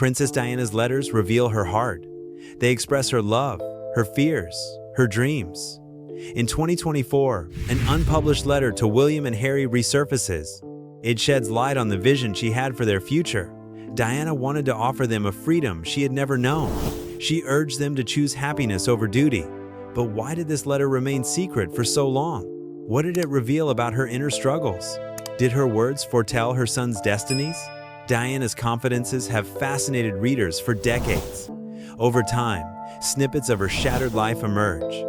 Princess Diana's letters reveal her heart. They express her love, her fears, her dreams. In 2024, an unpublished letter to William and Harry resurfaces. It sheds light on the vision she had for their future. Diana wanted to offer them a freedom she had never known. She urged them to choose happiness over duty. But why did this letter remain secret for so long? What did it reveal about her inner struggles? Did her words foretell her son's destinies? Diana's confidences have fascinated readers for decades. Over time, snippets of her shattered life emerge.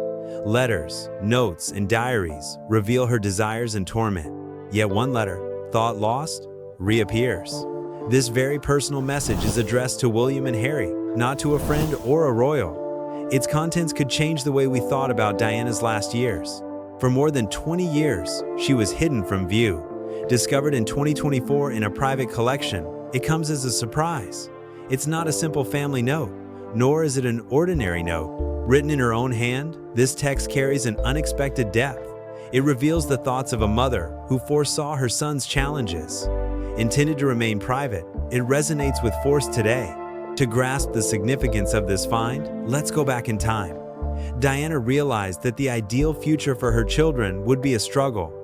Letters, notes, and diaries reveal her desires and torment. Yet one letter, thought lost, reappears. This very personal message is addressed to William and Harry, not to a friend or a royal. Its contents could change the way we thought about Diana's last years. For more than 20 years, she was hidden from view. Discovered in 2024 in a private collection, it comes as a surprise. It's not a simple family note, nor is it an ordinary note. Written in her own hand, this text carries an unexpected depth. It reveals the thoughts of a mother who foresaw her son's challenges. Intended to remain private, it resonates with force today. To grasp the significance of this find, let's go back in time. Diana realized that the ideal future for her children would be a struggle.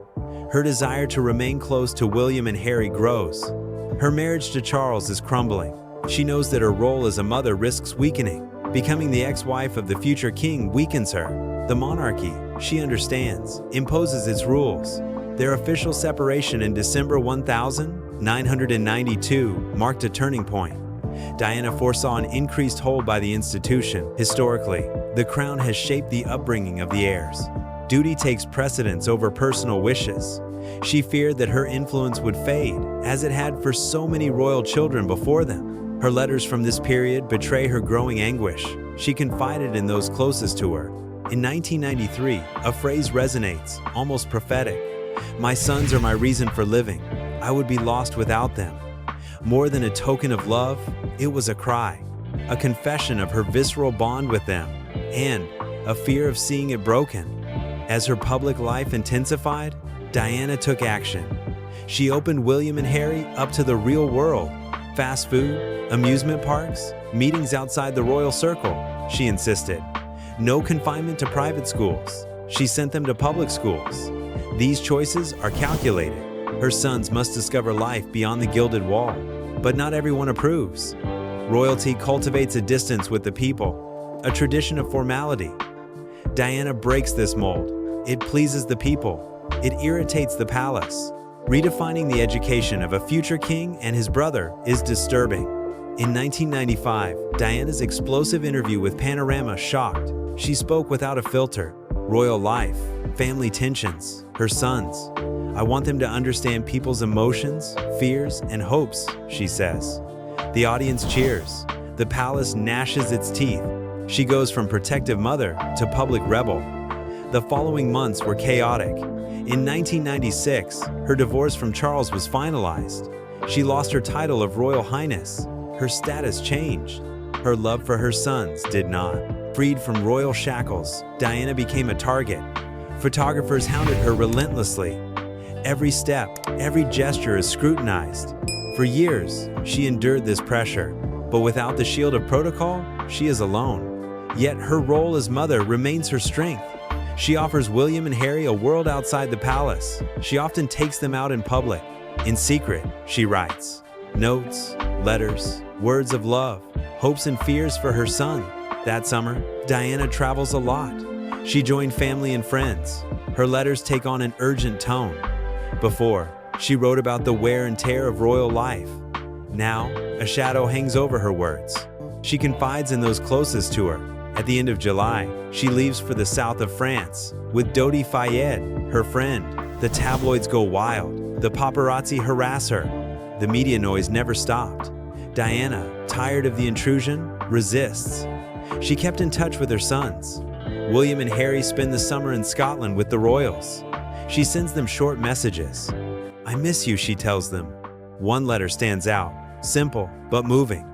Her desire to remain close to William and Harry grows. Her marriage to Charles is crumbling. She knows that her role as a mother risks weakening. Becoming the ex-wife of the future king weakens her. The monarchy, she understands, imposes its rules. Their official separation in December 1992 marked a turning point. Diana foresaw an increased hold by the institution. Historically, the crown has shaped the upbringing of the heirs. Duty takes precedence over personal wishes. She feared that her influence would fade, as it had for so many royal children before them. Her letters from this period betray her growing anguish. She confided in those closest to her. In 1993, a phrase resonates, almost prophetic. "My sons are my reason for living. I would be lost without them." More than a token of love, it was a cry, a confession of her visceral bond with them, and a fear of seeing it broken. As her public life intensified, Diana took action. She opened William and Harry up to the real world. Fast food, amusement parks, meetings outside the royal circle, she insisted. No confinement to private schools. She sent them to public schools. These choices are calculated. Her sons must discover life beyond the gilded wall. But not everyone approves. Royalty cultivates a distance with the people, a tradition of formality. Diana breaks this mold. It pleases the people. It irritates the palace. Redefining the education of a future king and his brother is disturbing. In 1995, Diana's explosive interview with Panorama shocked. She spoke without a filter. Royal life, family tensions, her sons. "I want them to understand people's emotions, fears, and hopes," she says. The audience cheers. The palace gnashes its teeth. She goes from protective mother to public rebel. The following months were chaotic. In 1996, her divorce from Charles was finalized. She lost her title of Royal Highness. Her status changed. Her love for her sons did not. Freed from royal shackles, Diana became a target. Photographers hounded her relentlessly. Every step, every gesture is scrutinized. For years, she endured this pressure, but without the shield of protocol, she is alone. Yet her role as mother remains her strength. She offers William and Harry a world outside the palace. She often takes them out in public. In secret, she writes notes, letters, words of love, hopes and fears for her son. That summer, Diana travels a lot. She joined family and friends. Her letters take on an urgent tone. Before, she wrote about the wear and tear of royal life. Now, a shadow hangs over her words. She confides in those closest to her. At the end of July, she leaves for the south of France with Dodi Fayed, her friend. The tabloids go wild. The paparazzi harass her. The media noise never stopped. Diana, tired of the intrusion, resists. She kept in touch with her sons. William and Harry spend the summer in Scotland with the royals. She sends them short messages. "I miss you," she tells them. One letter stands out, simple but moving.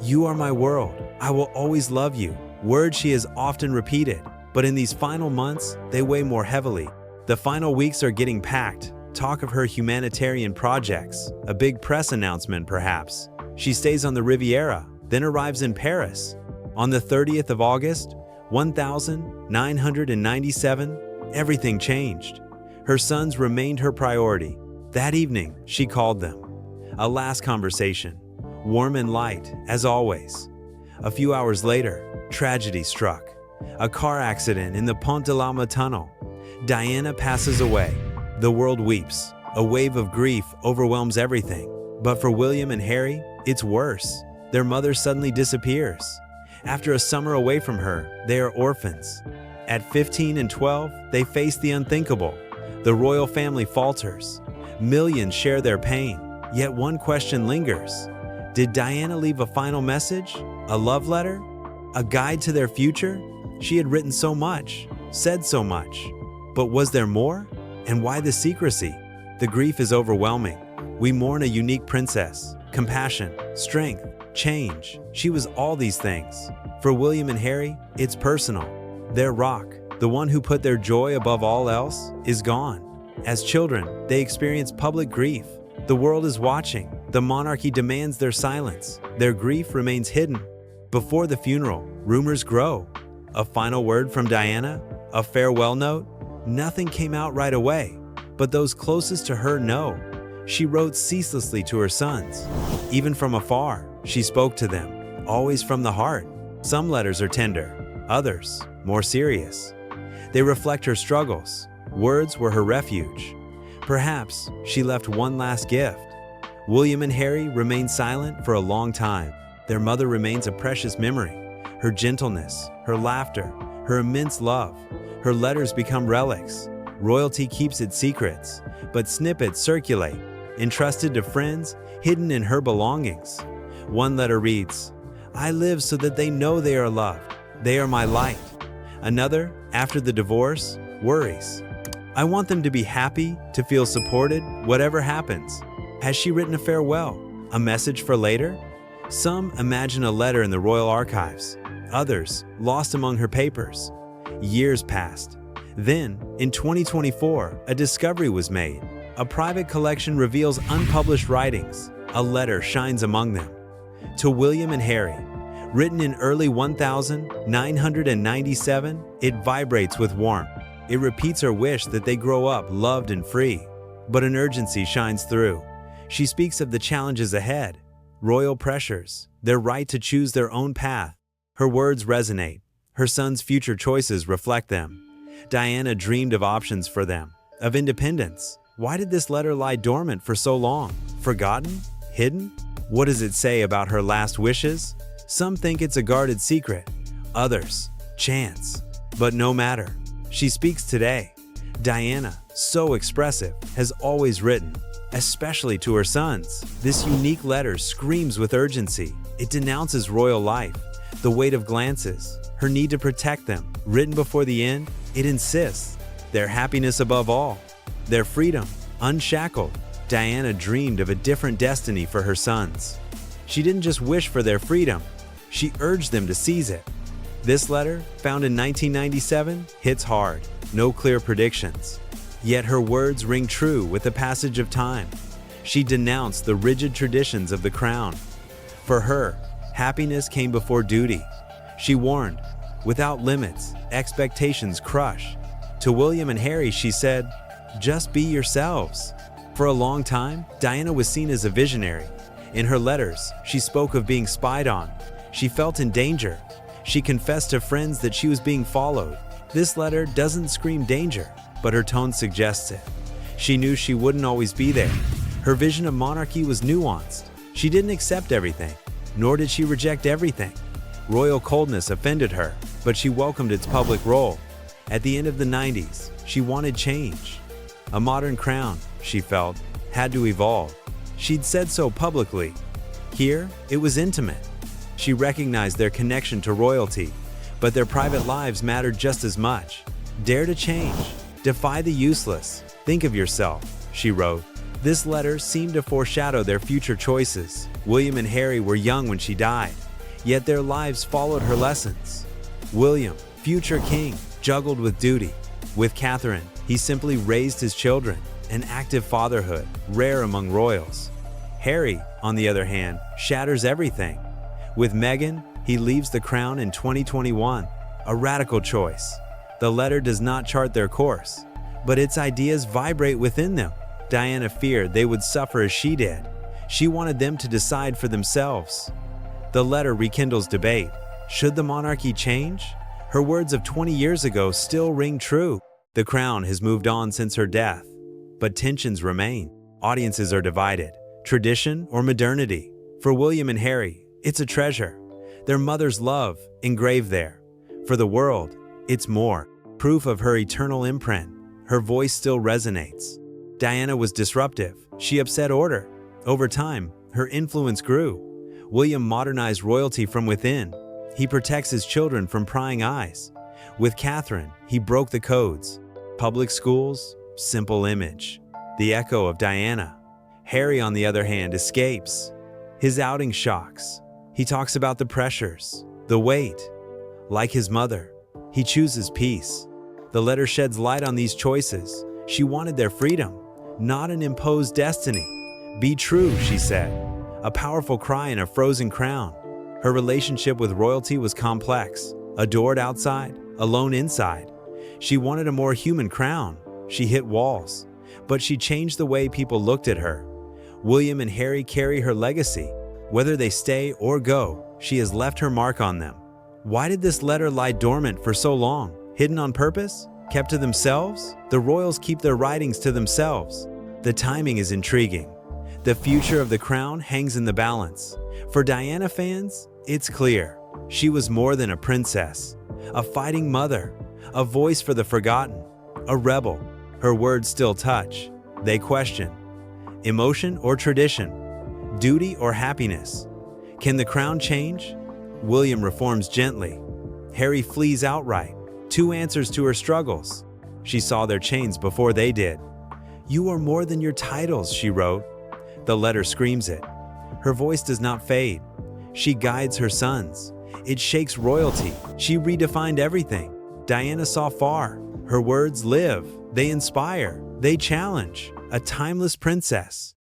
"You are my world. I will always love you." Words she has often repeated, but in these final months, they weigh more heavily. The final weeks are getting packed. Talk of her humanitarian projects, a big press announcement perhaps. She stays on the Riviera, then arrives in Paris. On the 30th of August, 1997, everything changed. Her sons remained her priority. That evening, she called them. A last conversation, warm and light, as always. A few hours later, tragedy struck. A car accident in the Pont de l'Alma tunnel. Diana passes away. The world weeps. A wave of grief overwhelms everything. But for William and Harry, it's worse. Their mother suddenly disappears. After a summer away from her, they are orphans. At 15 and 12, they face the unthinkable. The royal family falters. Millions share their pain. Yet one question lingers. Did Diana leave a final message? A love letter? A guide to their future? She had written so much, said so much. But was there more? And why the secrecy? The grief is overwhelming. We mourn a unique princess. Compassion, strength, change. She was all these things. For William and Harry, it's personal. Their rock, the one who put their joy above all else, is gone. As children, they experience public grief. The world is watching. The monarchy demands their silence. Their grief remains hidden. Before the funeral, rumors grow. A final word from Diana? A farewell note? Nothing came out right away. But those closest to her know. She wrote ceaselessly to her sons. Even from afar, she spoke to them, always from the heart. Some letters are tender, others more serious. They reflect her struggles. Words were her refuge. Perhaps she left one last gift. William and Harry remain silent for a long time. Their mother remains a precious memory. Her gentleness, her laughter, her immense love. Her letters become relics. Royalty keeps its secrets, but snippets circulate, entrusted to friends, hidden in her belongings. One letter reads, "I live so that they know they are loved. They are my light." Another, after the divorce, worries. "I want them to be happy, to feel supported, whatever happens." Has she written a farewell? A message for later? Some imagine a letter in the royal archives. Others, lost among her papers. Years passed. Then, in 2024, a discovery was made. A private collection reveals unpublished writings. A letter shines among them. To William and Harry, written in early 1997, it vibrates with warmth. It repeats her wish that they grow up loved and free. But an urgency shines through. She speaks of the challenges ahead, royal pressures, their right to choose their own path. Her words resonate. Her sons' future choices reflect them. Diana dreamed of options for them, of independence. Why did this letter lie dormant for so long? Forgotten? Hidden? What does it say about her last wishes? Some think it's a guarded secret. Others, chance. But no matter. She speaks today. Diana, so expressive, has always written, especially to her sons. This unique letter screams with urgency. It denounces royal life, the weight of glances, her need to protect them. Written before the end, it insists, their happiness above all, their freedom, unshackled. Diana dreamed of a different destiny for her sons. She didn't just wish for their freedom, she urged them to seize it. This letter, found in 1997, hits hard, no clear predictions. Yet her words ring true with the passage of time. She denounced the rigid traditions of the crown. For her, happiness came before duty. She warned, without limits, expectations crush. To William and Harry, she said, just be yourselves. For a long time, Diana was seen as a visionary. In her letters, she spoke of being spied on. She felt in danger. She confessed to friends that she was being followed. This letter doesn't scream danger, but her tone suggests it. She knew she wouldn't always be there. Her vision of monarchy was nuanced. She didn't accept everything, nor did she reject everything. Royal coldness offended her, but she welcomed its public role. At the end of the 90s, she wanted change. A modern crown, she felt, had to evolve. She'd said so publicly. Here, it was intimate. She recognized their connection to royalty, but their private lives mattered just as much. Dare to change. Defy the useless. Think of yourself, she wrote. This letter seemed to foreshadow their future choices. William and Harry were young when she died, yet their lives followed her lessons. William, future king, juggled with duty. With Catherine, he simply raised his children, an active fatherhood, rare among royals. Harry, on the other hand, shatters everything. With Meghan, he leaves the crown in 2021, a radical choice. The letter does not chart their course, but its ideas vibrate within them. Diana feared they would suffer as she did. She wanted them to decide for themselves. The letter rekindles debate. Should the monarchy change? Her words of 20 years ago still ring true. The crown has moved on since her death, but tensions remain. Audiences are divided. Tradition or modernity? For William and Harry, it's a treasure. Their mother's love engraved there. For the world, it's more. Proof of her eternal imprint. Her voice still resonates. Diana was disruptive. She upset order. Over time, her influence grew. William modernized royalty from within. He protects his children from prying eyes. With Catherine, he broke the codes. Public schools, simple image. The echo of Diana. Harry, on the other hand, escapes. His outing shocks. He talks about the pressures, the weight. Like his mother, he chooses peace. The letter sheds light on these choices. She wanted their freedom, not an imposed destiny. Be true, she said, a powerful cry in a frozen crown. Her relationship with royalty was complex, adored outside, alone inside. She wanted a more human crown. She hit walls, but she changed the way people looked at her. William and Harry carry her legacy. Whether they stay or go, she has left her mark on them. Why did this letter lie dormant for so long? Hidden on purpose? Kept to themselves? The royals keep their writings to themselves. The timing is intriguing. The future of the crown hangs in the balance. For Diana fans, it's clear. She was more than a princess, a fighting mother, a voice for the forgotten, a rebel. Her words still touch. They question. Emotion or tradition? Duty or happiness? Can the crown change? William reforms gently. Harry flees outright. Two answers to her struggles. She saw their chains before they did. "You are more than your titles," she wrote. The letter screams it. Her voice does not fade. She guides her sons. It shakes royalty. She redefined everything. Diana saw far. Her words live. They inspire. They challenge. A timeless princess.